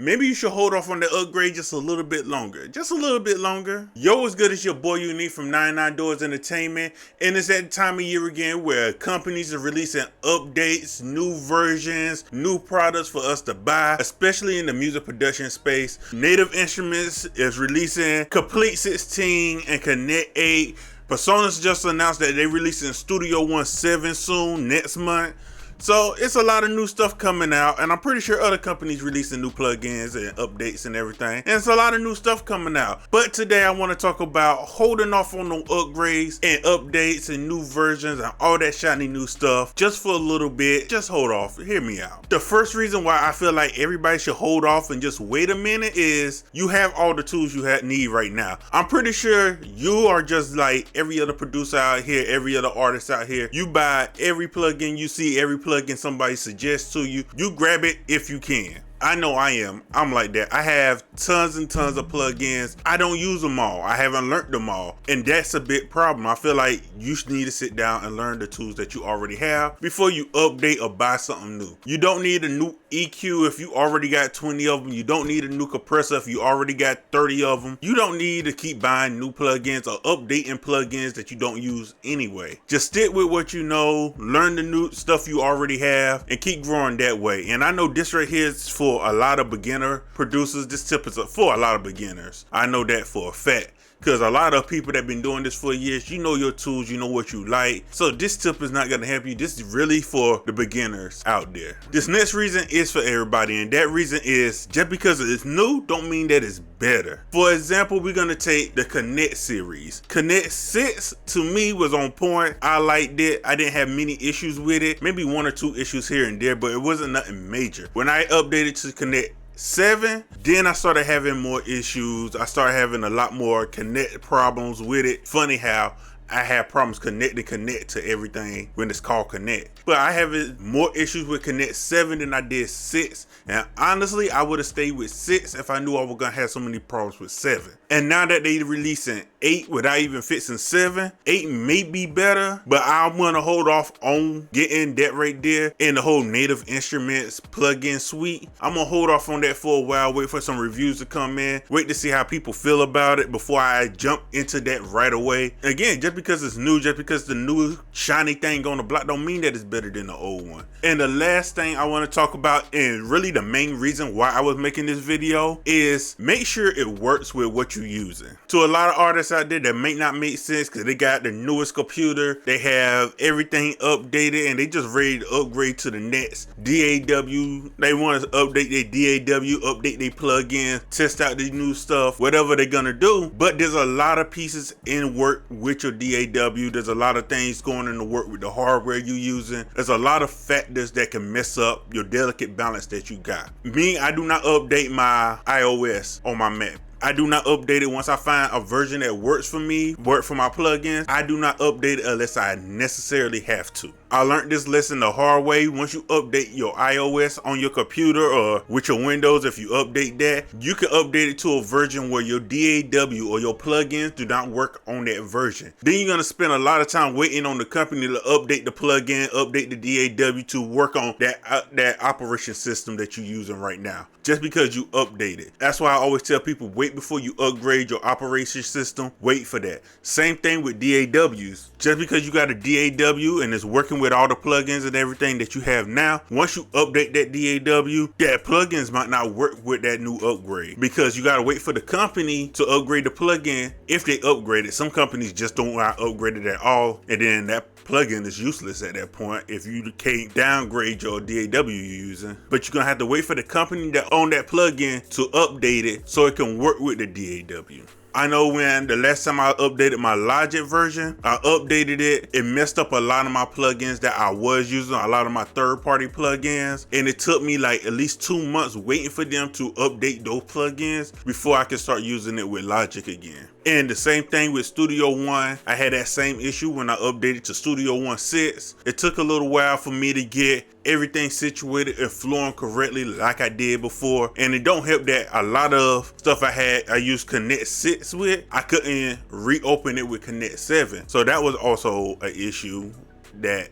maybe you should hold off on the upgrade just a little bit longer. Just a little bit longer. Yo, what's good? It's your boy Unique from 99 Doors Entertainment. And it's that time of year again where companies are releasing updates, new versions, new products for us to buy, especially in the music production space. Native Instruments is releasing Complete 16 and Connect 8. PreSonus just announced that they're releasing Studio One 7 soon, next month. So it's a lot of new stuff coming out, and I'm pretty sure other companies releasing new plugins and updates and everything. And it's a lot of new stuff coming out. But today I want to talk about holding off on the upgrades and updates and new versions and all that shiny new stuff just for a little bit. Just hold off. Hear me out. The first reason why I feel like everybody should hold off and just wait a minute is you have all the tools you need right now. I'm pretty sure you are just like every other producer out here, every other artist out here. You buy every plugin you see, every plugin somebody suggests to you, you grab it if you can. I know I am. I'm like that. I have tons and tons of plugins. I don't use them all. I haven't learned them all. And that's a big problem. I feel like you need to sit down and learn the tools that you already have before you update or buy something new. You don't need a new EQ if you already got 20 of them. You don't need a new compressor if you already got 30 of them. You don't need to keep buying new plugins or updating plugins that you don't use anyway. Just stick with what you know, learn the new stuff you already have, and keep growing that way. And I know this right here is for a lot of beginner producers. This tip is for a lot of beginners. I know that for a fact. Because a lot of people that have been doing this for years, you know your tools, you know what you like. So this tip is not going to help you. This is really for the beginners out there. This next reason is for everybody. And that reason is just because it's new, don't mean that it's better. For example, we're going to take the Connect series. Connect 6 to me was on point. I liked it. I didn't have many issues with it. Maybe one or two issues here and there, but it wasn't nothing major. When I updated to Connect 7, then I started having more issues. I started having a lot more Connect problems with it. Funny how I have problems connecting Connect to everything when it's called Connect. But I have more issues with Connect 7 than I did 6. And honestly, I would have stayed with 6 if I knew I was going to have so many problems with 7. And now that they're releasing 8 without even fixing 7, 8 may be better, but I'm going to hold off on getting that right there in the whole Native Instruments plugin suite. I'm going to hold off on that for a while, wait for some reviews to come in, wait to see how people feel about it before I jump into that right away. Again, just because it's new, just because the new shiny thing on the block don't mean that it's better than the old one. And the last thing I want to talk about, and really the main reason why I was making this video, is make sure it works with what you're using. To a lot of artists out there that may not make sense because they got the newest computer, they have everything updated, and they just ready to upgrade to the next DAW. They want to update their DAW, update their plugins, test out the new stuff, whatever they're gonna do. But there's a lot of pieces in work with your DAW. There's a lot of things going into work with the hardware you're using. There's a lot of factors that can mess up your delicate balance that you got. Me, I do not update my iOS on my Mac. I do not update it once I find a version that works for me, work for my plugins. I do not update it unless I necessarily have to. I learned this lesson the hard way. Once you update your iOS on your computer or with your Windows, if you update that, you can update it to a version where your DAW or your plugins do not work on that version. Then you're going to spend a lot of time waiting on the company to update the plugin, update the DAW to work on that operation system that you're using right now. Just because you update it. That's why I always tell people, wait before you upgrade your operation system. Wait for that. Same thing with DAWs. Just because you got a DAW and it's working with all the plugins and everything that you have now, once you update that DAW, that plugins might not work with that new upgrade because you got to wait for the company to upgrade the plugin if they upgrade it. Some companies just don't want to upgrade it at all, and then that plugin is useless at that point if you can't downgrade your DAW you're using. But you're gonna have to wait for the company that own that plugin to update it so it can work with the DAW. I know when the last time I updated my Logic version, I updated it. It messed up a lot of my plugins that I was using, a lot of my third-party plugins. And it took me like at least 2 months waiting for them to update those plugins before I could start using it with Logic again. And the same thing with Studio One. I had that same issue when I updated to Studio One 6. It took a little while for me to get everything situated and flowing correctly like I did before. And it don't help that a lot of stuff I used Connect 6 with, I couldn't reopen it with Connect 7. So that was also an issue that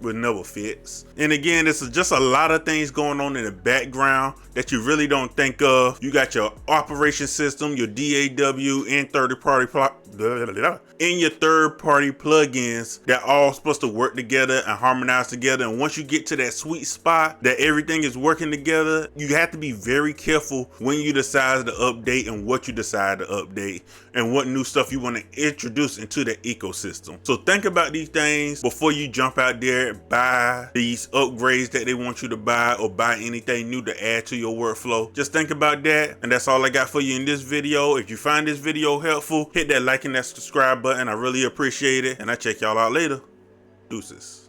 It never fits. And again, this is just a lot of things going on in the background that you really don't think of. You got your operation system, your DAW, and third-party plugins that all supposed to work together and harmonize together. And once you get to that sweet spot that everything is working together, you have to be very careful when you decide to update and what you decide to update and what new stuff you want to introduce into the ecosystem. So think about these things before you jump out there, buy these upgrades that they want you to buy, or buy anything new to add to your workflow. Just think about that. And that's all I got for you in this video. If you find this video helpful, hit that like and that subscribe button. I really appreciate it. And I'll check y'all out later. Deuces.